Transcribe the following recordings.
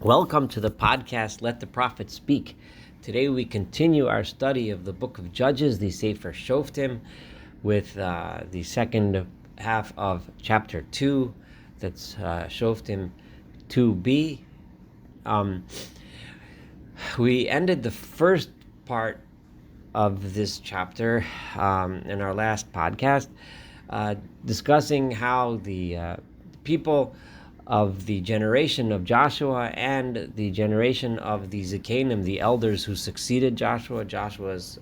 Welcome to the podcast, Let the Prophet Speak. Today we continue our study of the book of Judges, the Sefer Shoftim, with the second half of chapter 2, that's Shoftim 2b. We ended the first part of this chapter in our last podcast, discussing how the people of the generation of Joshua and the generation of the Zikanim, the elders who succeeded Joshua's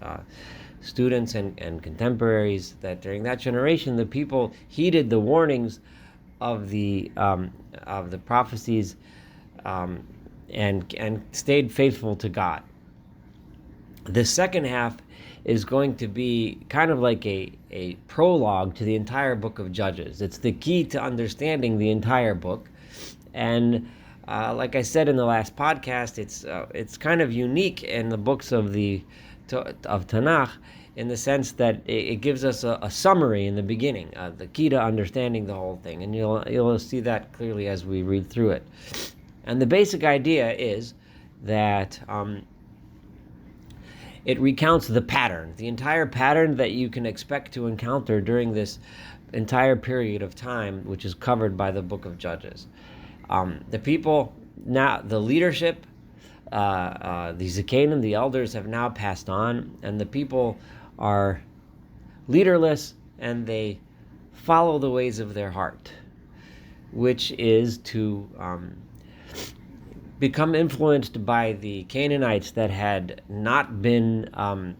students and contemporaries, that during that generation the people heeded the warnings of the prophecies and stayed faithful to God. The second half is going to be kind of like a prologue to the entire book of Judges. It's the key to understanding the entire book. And like I said in the last podcast, it's kind of unique in the books of Tanakh, in the sense that it gives us a summary in the beginning, the key to understanding the whole thing. And you'll see that clearly as we read through it. And the basic idea is that it recounts the pattern, the entire pattern that you can expect to encounter during this entire period of time, which is covered by the book of Judges. The people, now the leadership, the Zikanim, the elders, have now passed on, and the people are leaderless, and they follow the ways of their heart, which is to become influenced by the Canaanites that had not been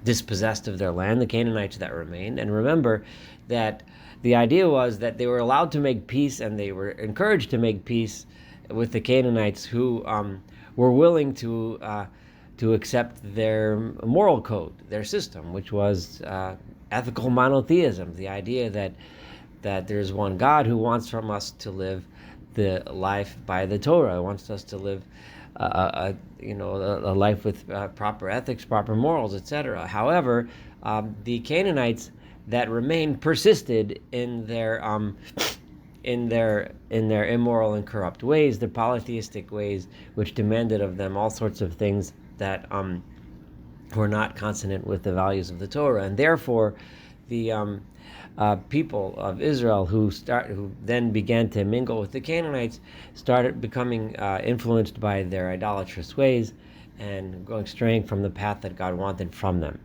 dispossessed of their land, the Canaanites that remained. And remember that the idea was that they were allowed to make peace, and they were encouraged to make peace with the Canaanites who were willing to accept their moral code, their system, which was ethical monotheism, the idea that there's one God who wants from us to live the life by the Torah, wants us to live a life with proper ethics, proper morals, etc. However, the Canaanites that remained persisted in their immoral and corrupt ways, their polytheistic ways, which demanded of them all sorts of things that were not consonant with the values of the Torah, and therefore the people of Israel who then began to mingle with the Canaanites started becoming influenced by their idolatrous ways and straying from the path that God wanted from them,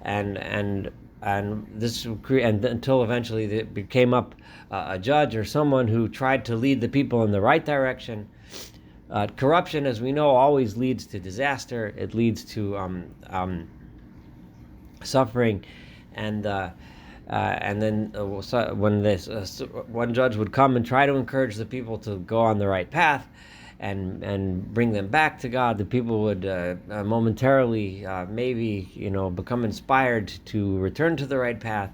and this until eventually it came up a judge or someone who tried to lead the people in the right direction. Corruption, as we know, always leads to disaster. It leads to suffering, and then when this one judge would come and try to encourage the people to go on the right path and bring them back to God, the people would momentarily become inspired to return to the right path.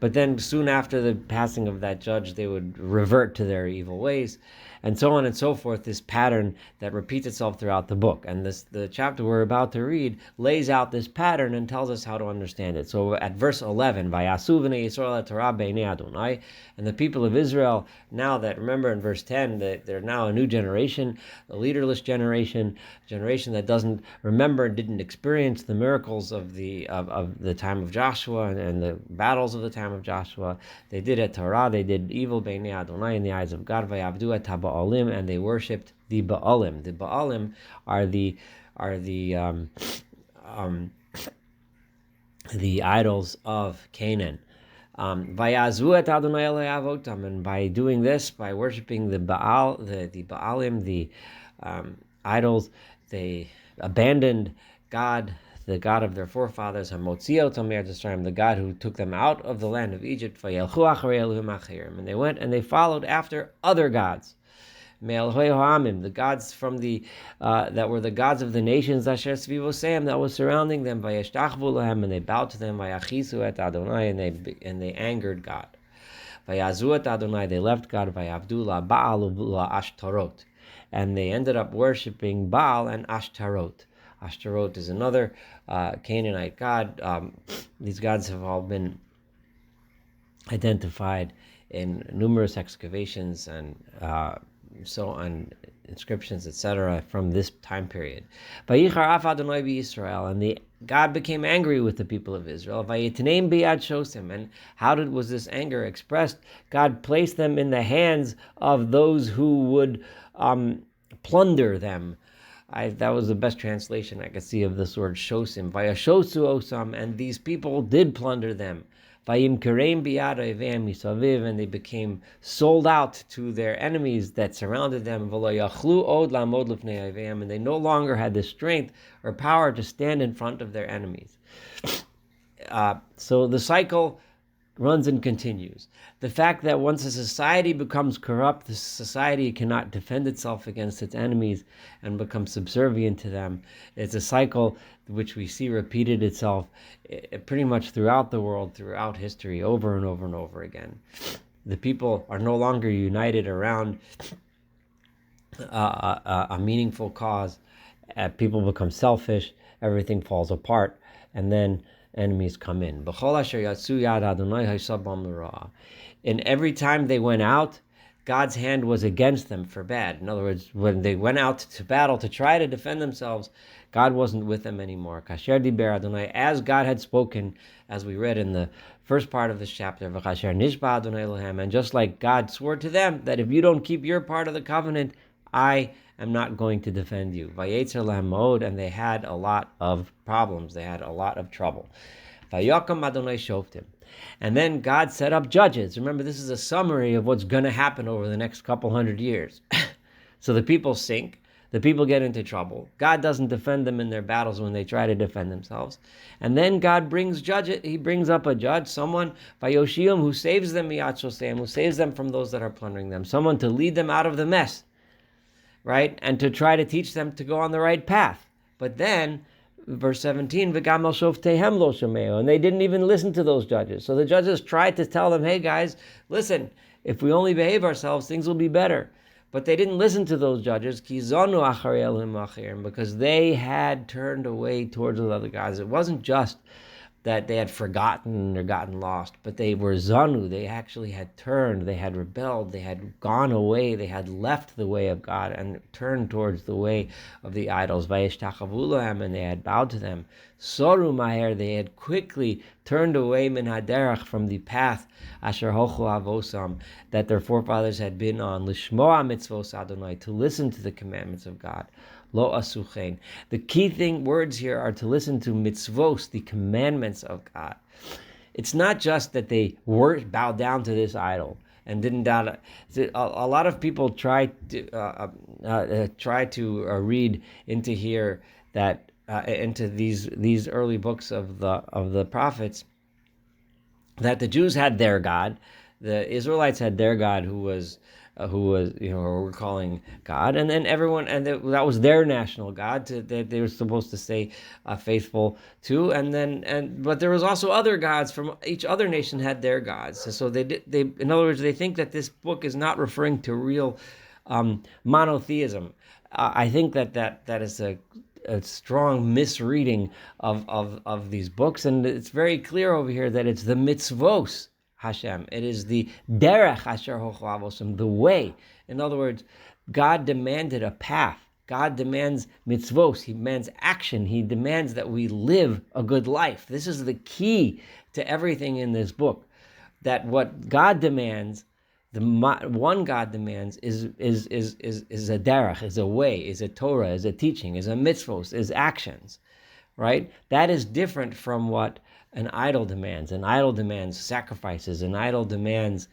But then soon after the passing of that judge, they would revert to their evil ways, and so on and so forth, this pattern that repeats itself throughout the book. And the chapter we're about to read lays out this pattern and tells us how to understand it. So at verse 11, Vayasu v'nei Yisrael Torah b'nei Adonai, and the people of Israel, now that, remember in verse 10, that they're now a new generation, a leaderless generation, a generation that doesn't remember and didn't experience the miracles of the time of Joshua and the battles of the time of Joshua. They did at Torah, they did evil b'nei Adonai, in the eyes of God, vayavdu et Baalim, and they worshipped the Baalim. The Baalim are the idols of Canaan. Vayazu et Adonai Eloi avotam, and by doing this, by worshiping the Baal, the Baalim, the idols, they abandoned God, the God of their forefathers, the God who took them out of the land of Egypt, and they went and they followed after other gods. The gods from that were the gods of the nations that was surrounding them, and they bowed to them, and they angered God. They left God, and they ended up worshiping Baal and Ashtaroth. Ashtaroth is another Canaanite god. These gods have all been identified in numerous excavations and so on inscriptions, etc., from this time period. Vayichar af Adonai b'Yisrael, and God became angry with the people of Israel. Vayitneim biyad shosim, and how was this anger expressed? God placed them in the hands of those who would plunder them. That was the best translation I could see of this word shosim. Vayashosu osam, and these people did plunder them. Vayimkereim biyad oivim misaviv, and they became sold out to their enemies that surrounded them. V'lo yachlu od lamod lifnei oivim, and they no longer had the strength or power to stand in front of their enemies. So the cycle runs and continues. The fact that once a society becomes corrupt, the society cannot defend itself against its enemies and become subservient to them. It's a cycle which we see repeated itself pretty much throughout the world, throughout history, over and over and over again. The people are no longer united around a meaningful cause. People become selfish, everything falls apart, and then enemies come in. And every time they went out, God's hand was against them for bad. In other words, when they went out to battle to try to defend themselves, God wasn't with them anymore. As God had spoken, as we read in the first part of this chapter, and just like God swore to them that if you don't keep your part of the covenant, I am not going to defend you. And they had a lot of problems. They had a lot of trouble. And then God set up judges. Remember, this is a summary of what's going to happen over the next couple hundred years. So the people sink. The people get into trouble. God doesn't defend them in their battles when they try to defend themselves. And then God brings judge. He brings up a judge, someone, Vayoshiam, who saves them, who saves them from those that are plundering them. Someone to lead them out of the mess, right? And to try to teach them to go on the right path. But then, verse 17, V'gamel shofteihem lo shomeo, and they didn't even listen to those judges. So the judges tried to tell them, hey guys, listen, if we only behave ourselves, things will be better. But they didn't listen to those judges, ki zonu acharei Elohim achirim, because they had turned away towards the other gods. It wasn't just that they had forgotten or gotten lost, but they were zanu. They actually had turned, they had rebelled, they had gone away, they had left the way of God and turned towards the way of the idols. Vayishtachavu lahem, and they had bowed to them. Soru maher, they had quickly turned away min haderach, from the path asher hochu avosam, that their forefathers had been on, lishmoa mitzvos Adonai, to listen to the commandments of God. Lo asuchein. The key words here are to listen to mitzvos, the commandments of God. It's not just that they bowed down to this idol and didn't doubt it. A lot of people try to read into here that into these early books of the prophets, that the Jews had their God, the Israelites had their God, who was we're calling God, and then everyone, and that was their national God that they were supposed to stay faithful to, but there was also other gods from each other nation had their gods. So they in other words, they think that this book is not referring to real monotheism. I think that is a strong misreading of these books, and it's very clear over here that it's the mitzvos Hashem. It is the derech asher hochu avosam, the way. In other words, God demanded a path. God demands mitzvos. He demands action. He demands that we live a good life. This is the key to everything in this book. That what God demands, the one God demands, is a derech, is a way, is a Torah, is a teaching, is a mitzvos, is actions, right? That is different from what an idol demands. An idol demands sacrifices. An idol demands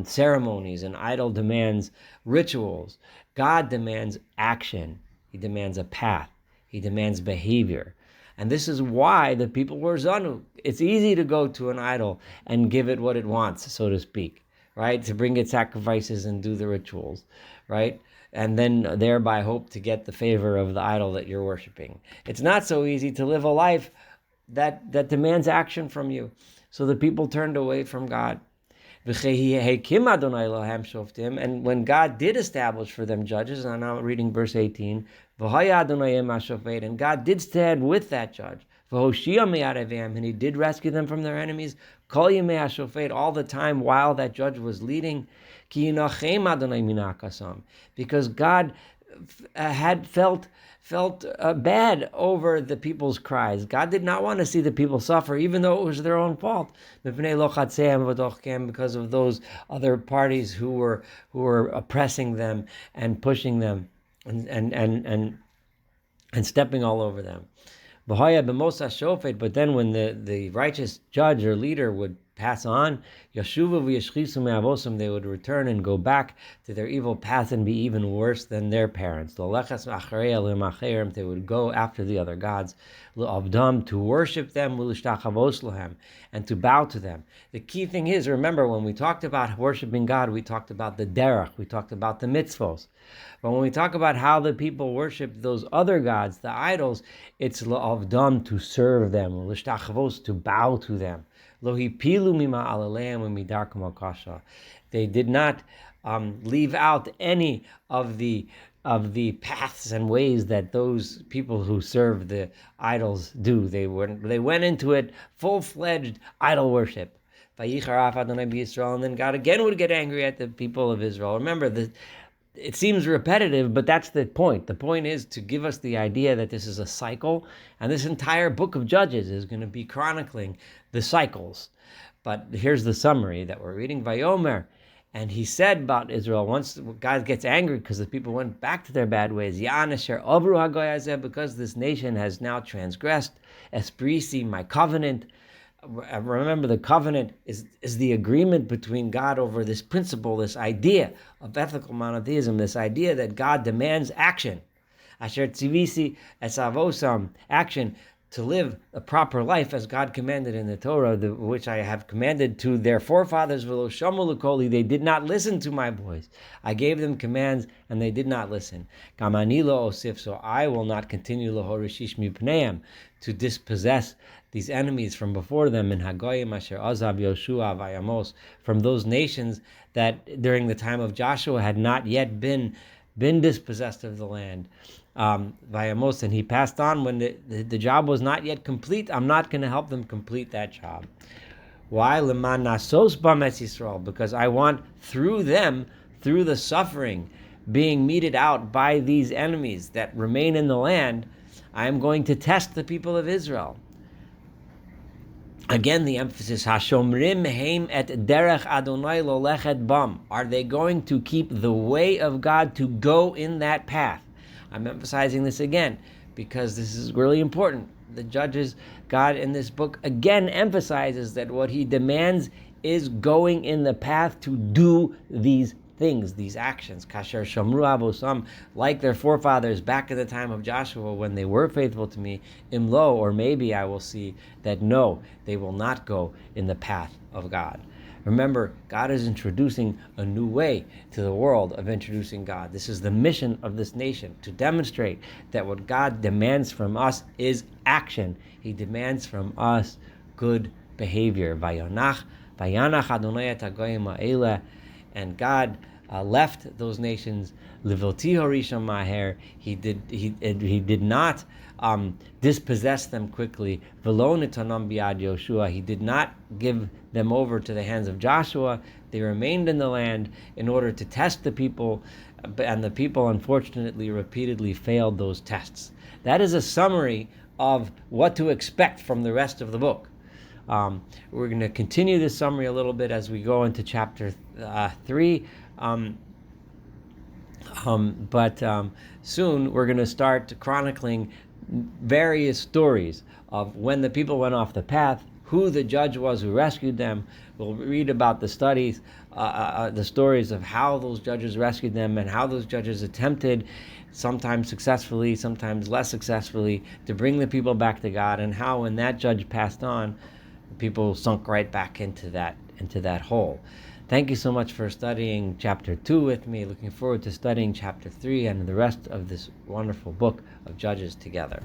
ceremonies. An idol demands rituals. God demands action. He demands a path. He demands behavior. And this is why the people were zanu. It's easy to go to an idol and give it what it wants, so to speak, right? To bring it sacrifices and do the rituals, right? And then thereby hope to get the favor of the idol that you're worshiping. It's not so easy to live a life that demands action from you. So the people turned away from God. And when God did establish for them judges, and I'm now reading verse 18, and God did stand with that judge, and he did rescue them from their enemies all the time while that judge was leading, because God had felt bad over the people's cries. God did not want to see the people suffer, even though it was their own fault, because of those other parties who were oppressing them and pushing them and stepping all over them. But then when the righteous judge or leader would pass on, they would return and go back to their evil path and be even worse than their parents. They would go after the other gods, to worship them and to bow to them. The key thing is, remember, when we talked about worshiping God, we talked about the derech, we talked about the mitzvos. But when we talk about how the people worship those other gods, the idols, it's la'avdam, to serve them, l'shtachavos, to bow to them. Lo hipilu mima alaleim u'midarkum akasha. They did not leave out any of the paths and ways that those people who serve the idols do. They went into it full-fledged idol worship. And then God again would get angry at the people of Israel. Remember, it seems repetitive, but that's the point. The point is to give us the idea that this is a cycle, and this entire book of Judges is going to be chronicling the cycles. But here's the summary that we're reading. Vayomer, and he said about Israel, once God gets angry because the people went back to their bad ways, because this nation has now transgressed, esprisi, my covenant. Remember, the covenant is the agreement between God over this principle, this idea of ethical monotheism, this idea that God demands action. Asher tzivisi esavosam, action, to live a proper life as God commanded in the Torah, which I have commanded to their forefathers. They did not listen to my voice. I gave them commands and they did not listen. So I will not continue to dispossess these enemies from before them, in Hagoyim asher azav Yoshua vayamos, from those nations that during the time of Joshua had not yet been dispossessed of the land. Vayamos, and he passed on when the job was not yet complete. I'm not going to help them complete that job. Why? Leman nasos b'ametz Yisrael, because I want through them, through the suffering being meted out by these enemies that remain in the land, I am going to test the people of Israel. Again, the emphasis, Hashomrim heim et derech Adonai lolechet bam. Are they going to keep the way of God, to go in that path? I'm emphasizing this again because this is really important. The Judges, God in this book again emphasizes that what he demands is going in the path to do these things, these actions. Kasher shamru avosam, like their forefathers back in the time of Joshua when they were faithful to me. Imlo, or maybe I will see that no, they will not go in the path of God. Remember, God is introducing a new way to the world of introducing God. This is the mission of this nation, to demonstrate that what God demands from us is action. He demands from us good behavior. Vayanach Adonai et hagoyim ha'eleh, and God left those nations. Livoti horisham maher. He did not dispossess them quickly. V'lo nitanam biad Yoshua. He did not give them over to the hands of Joshua. They remained in the land in order to test the people, and the people unfortunately repeatedly failed those tests. That is a summary of what to expect from the rest of the book. We're going to continue this summary a little bit as we go into chapter 3. But soon we're going to start chronicling various stories of when the people went off the path, who the judge was who rescued them. We'll read about the stories of how those judges rescued them and how those judges attempted, sometimes successfully, sometimes less successfully, to bring the people back to God, and how when that judge passed on, people sunk right back into that hole. Thank you so much for studying chapter 2 with me. Looking forward to studying chapter 3 and the rest of this wonderful book of Judges together.